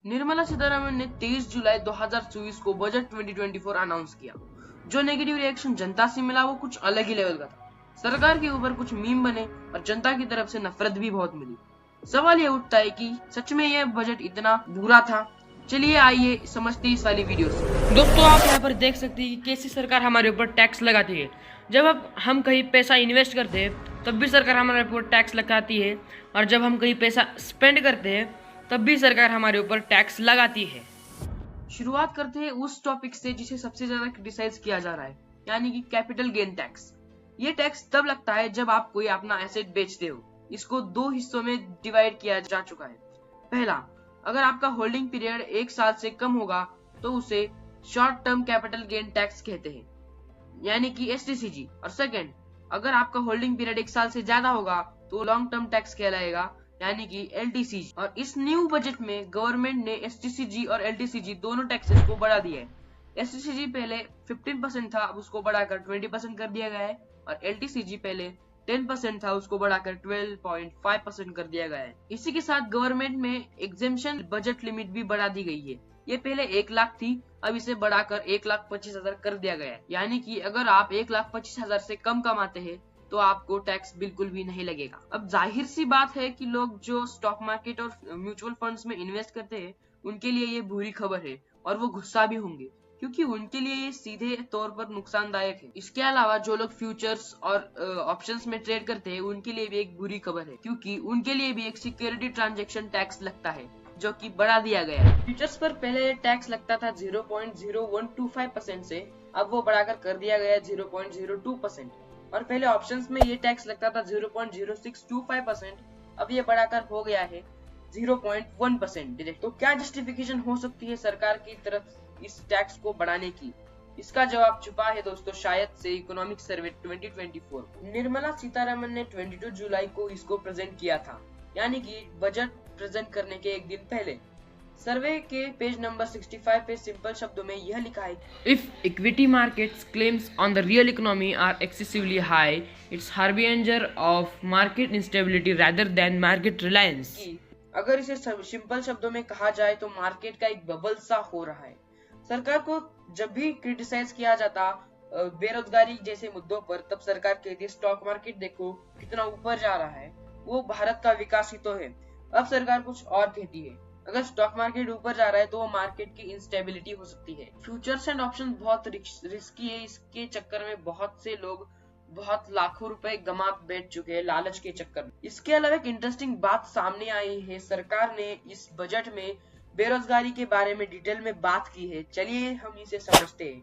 निर्मला सीतारमण ने 23 जुलाई 2024 को budget 2024 announce किया। जो नेगेटिव रिएक्शन जनता से मिला वो कुछ अलग ही लेवल का था। सरकार के ऊपर कुछ मीम बने और जनता की तरफ से नफरत भी बहुत मिली। सवाल ये उठता है कि सच में यह बजट इतना बुरा था? चलिए आइए समझते हैं इस वाली वीडियो से। दोस्तों, आप यहाँ पर देख सकते हैं कि कैसी सरकार हमारे ऊपर टैक्स लगाती है। जब हम कहीं पैसा इन्वेस्ट करते हैं तब भी सरकार हमारे ऊपर टैक्स लगाती है, और जब हम कहीं पैसा स्पेंड करते हैं तब भी सरकार हमारे ऊपर टैक्स लगाती है। शुरुआत करते हैं उस टॉपिक से जिसे सबसे ज्यादा क्रिटिसाइज किया जा रहा है, यानी कि कैपिटल गेन टैक्स। ये टैक्स तब लगता है जब आप कोई अपना एसेट बेचते हो। इसको दो हिस्सों में डिवाइड किया जा चुका है। पहला, अगर आपका होल्डिंग पीरियड 1 साल से कम होगा तो उसे short term capital gain tax कहते हैं, यानी कि STCG। और सेकंड, अगर आपका होल्डिंग पीरियड 1 साल से ज्यादा होगा तो लॉन्ग टर्म टैक्स कहलाएगा, यानी कि LTCG। और इस न्यू बजट में गवर्नमेंट ने STCG और LTCG दोनों टैक्सेस को बढ़ा दिया है। STCG पहले 15% था, अब उसको बढ़ाकर 20% कर दिया गया है, और LTCG पहले 10% था, उसको बढ़ाकर 12.5% कर दिया गया है। इसी के साथ गवर्नमेंट में एग्जेम्पशन बजट लिमिट भी बढ़ा दी गई है। ये पहले 1 लाख थी, अब इसे बढ़ाकर 1,25,000 कर दिया गया है। यानी कि अगर आप 1,25,000 से कम कमाते हैं तो आपको टैक्स बिल्कुल भी नहीं लगेगा। अब जाहिर सी बात है कि लोग जो स्टॉक मार्केट और म्यूचुअल फंड्स में इन्वेस्ट करते हैं उनके लिए ये बुरी खबर है, और वो गुस्सा भी होंगे क्योंकि उनके लिए ये सीधे तौर पर नुकसानदायक है। इसके अलावा जो लोग फ्यूचर्स और ऑप्शंस में ट्रेड करते हैं उनके लिए भी एक बुरी खबर है, क्योंकि उनके लिए भी एक सिक्योरिटी ट्रांजैक्शन टैक्स लगता है जो कि बढ़ा दिया गया है। फ्यूचर्स पर पहले टैक्स लगता था 0.0125% से, अब वो बढ़ाकर कर दिया गया है 0.02%। और पहले ऑप्शंस में ये टैक्स लगता था 0.0625%, अब ये बढ़ाकर हो गया है 0.1%। तो क्या जस्टिफिकेशन हो सकती है सरकार की तरफ इस टैक्स को बढ़ाने की? इसका जवाब छुपा है दोस्तों शायद से इकोनॉमिक सर्वे 2024। निर्मला सीतारमण ने 22 जुलाई को इसको प्रेजेंट किया था, यानी कि बजट प्रेजेंट करने के एक दिन पहले। सर्वे के पेज नंबर 65 पे सिंपल शब्दों में यह लिखा है, if equity markets claims on the real economy are excessively high, it's harbinger of market instability rather than market reliance. अगर इसे सिंपल शब्दों में कहा जाए तो मार्केट का एक बबल सा हो रहा है। सरकार को जब भी क्रिटिसाइज किया जाता बेरोजगारी जैसे मुद्दों पर, तब सरकार कहती है स्टॉक मार्केट देखो कितना ऊपर जा रहा है, वो भारत का विकास ही तो है। अब सरकार कुछ और कहती है, अगर स्टॉक मार्केट ऊपर जा रहा है तो वो मार्केट की इंस्टेबिलिटी हो सकती है। फ्यूचर्स एंड ऑप्शन बहुत रिस्की है, इसके चक्कर में बहुत से लोग बहुत लाखों रुपए गमा बैठ चुके हैं लालच के चक्कर में। इसके अलावा एक इंटरेस्टिंग बात सामने आई है, सरकार ने इस बजट में बेरोजगारी के बारे में डिटेल में बात की है। चलिए हम इसे समझते हैं।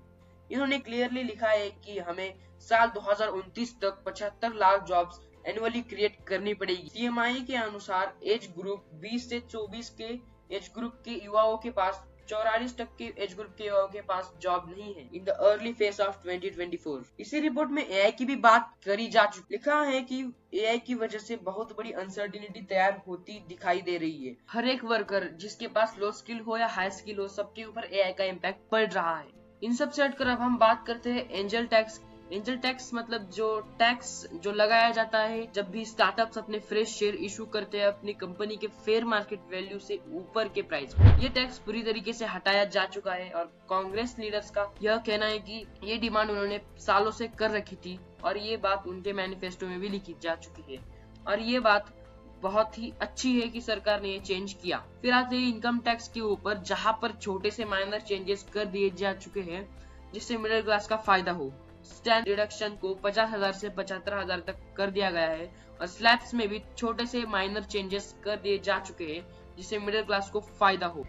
इन्होंने क्लियरली लिखा है कि हमें साल 2029 तक 75 लाख जॉब्स एनुअली क्रिएट करनी पड़ेगी। CMI के अनुसार एज ग्रुप 20 से 24 के एज ग्रुप के युवाओं के पास 44% एज ग्रुप के युवाओं के पास जॉब नहीं है in the early phase of 2024। इसी रिपोर्ट में AI की भी बात करी जा चुकी। लिखा है कि AI की वजह से बहुत बड़ी अनसर्टिनिटी तैयार होती दिखाई दे रही है। हर एक वर्कर जिसके पास लो स्किल हो या हाई स्किल हो, सबके ऊपर AI का इम्पैक्ट पड़ रहा है। इन सब से हटकर अब हम बात करते हैं एंजल टैक्स। एंजल टैक्स मतलब जो टैक्स जो लगाया जाता है जब भी स्टार्टअप्स अपने फ्रेश शेयर इशू करते हैं अपनी कंपनी के फेयर मार्केट वैल्यू से ऊपर के प्राइस पर। ये टैक्स पूरी तरीके से हटाया जा चुका है, और कांग्रेस लीडर्स का यह कहना है कि ये डिमांड उन्होंने सालों से कर रखी थी, और ये बात उनके मैनिफेस्टो में भी लिखी जा चुकी है, और ये बात बहुत ही अच्छी है कि सरकार ने ये चेंज किया। फिर आते हैं इनकम टैक्स के ऊपर, जहाँ पर छोटे से माइनर चेंजेस कर दिए जा चुके हैं जिससे मिडिल क्लास का फायदा हो। स्टैंड डिडक्शन को 50,000 से 75,000 तक कर दिया गया है, और स्लैब्स में भी छोटे से माइनर चेंजेस कर दिए जा चुके हैं जिससे मिडिल क्लास को फायदा हो।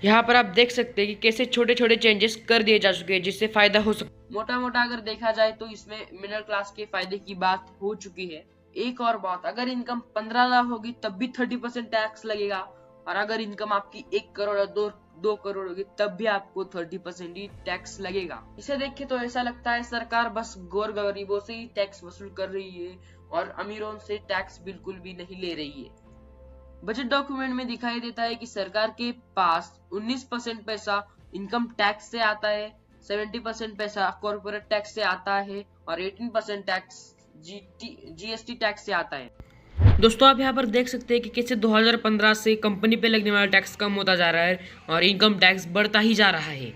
यहाँ पर आप देख सकते हैं कि कैसे छोटे छोटे चेंजेस कर दिए जा चुके हैं जिससे फायदा हो सके। मोटा मोटा अगर देखा जाए तो इसमें मिडिल क्लास के फायदे की बात हो चुकी है। एक और बात, अगर इनकम 15 लाख होगी तब भी 30% टैक्स लगेगा, और अगर इनकम आपकी 1 करोड़ और 2 करोड़ होगी तब भी आपको 30% ही टैक्स लगेगा। इसे देख के तो ऐसा लगता है सरकार बस गौर गरीबों से ही टैक्स वसूल कर रही है और अमीरों से टैक्स बिल्कुल भी नहीं ले रही है। बजट डॉक्यूमेंट में दिखाई देता है कि सरकार के पास 19% पैसा इनकम टैक्स से आता है, 70% पैसा कॉर्पोरेट टैक्स से आता है, और 18% टैक्स GST टैक्स से आता है। दोस्तों आप यहाँ पर देख सकते हैं कि कैसे 2015 से कंपनी पे लगने वाला टैक्स कम होता जा रहा है और इनकम टैक्स बढ़ता ही जा रहा है।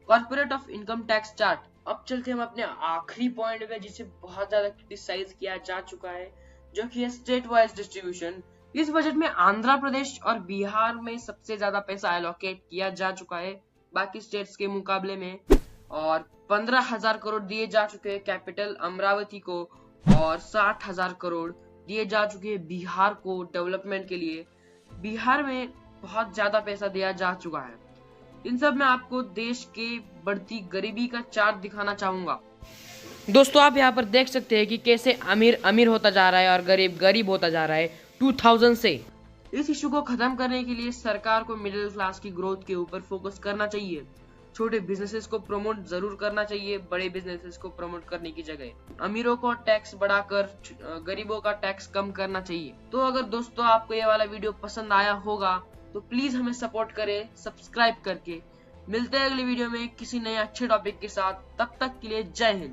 Corporate of income tax chart. अब चलते हम अपने आखिरी पॉइंट पे, जिसे बहुत ज्यादा क्रिटिसाइज किया जा चुका है, जो कि है स्टेट वाइज डिस्ट्रीब्यूशन। इस बजट में आंध्र प्रदेश और बिहार में सबसे ज्यादा पैसा एलोकेट किया जा चुका है बाकी स्टेट्स के मुकाबले में, और 15,000 करोड़ दिए जा चुके हैं कैपिटल अमरावती को और 60,000 करोड़ दिए जा चुके हैं बिहार को डेवलपमेंट के लिए। बिहार में बहुत ज्यादा पैसा दिया जा चुका है। इन सब में आपको देश के बढ़ती गरीबी का चार्ट दिखाना चाहूंगा। दोस्तों आप यहाँ पर देख सकते हैं कि कैसे अमीर अमीर होता जा रहा है और गरीब गरीब होता जा रहा है 2000 से। इस इशू को खत्म करने के लिए सरकार को मिडिल क्लास की ग्रोथ के ऊपर फोकस करना चाहिए। छोटे बिजनेसेस को प्रमोट जरूर करना चाहिए बड़े बिजनेसेस को प्रमोट करने की जगह। अमीरों को टैक्स बढ़ाकर गरीबों का टैक्स कम करना चाहिए। तो अगर दोस्तों आपको ये वाला वीडियो पसंद आया होगा तो प्लीज हमें सपोर्ट करें सब्सक्राइब करके। मिलते हैं अगले वीडियो में किसी नए अच्छे टॉपिक के साथ। तब तक के लिए जय हिंद।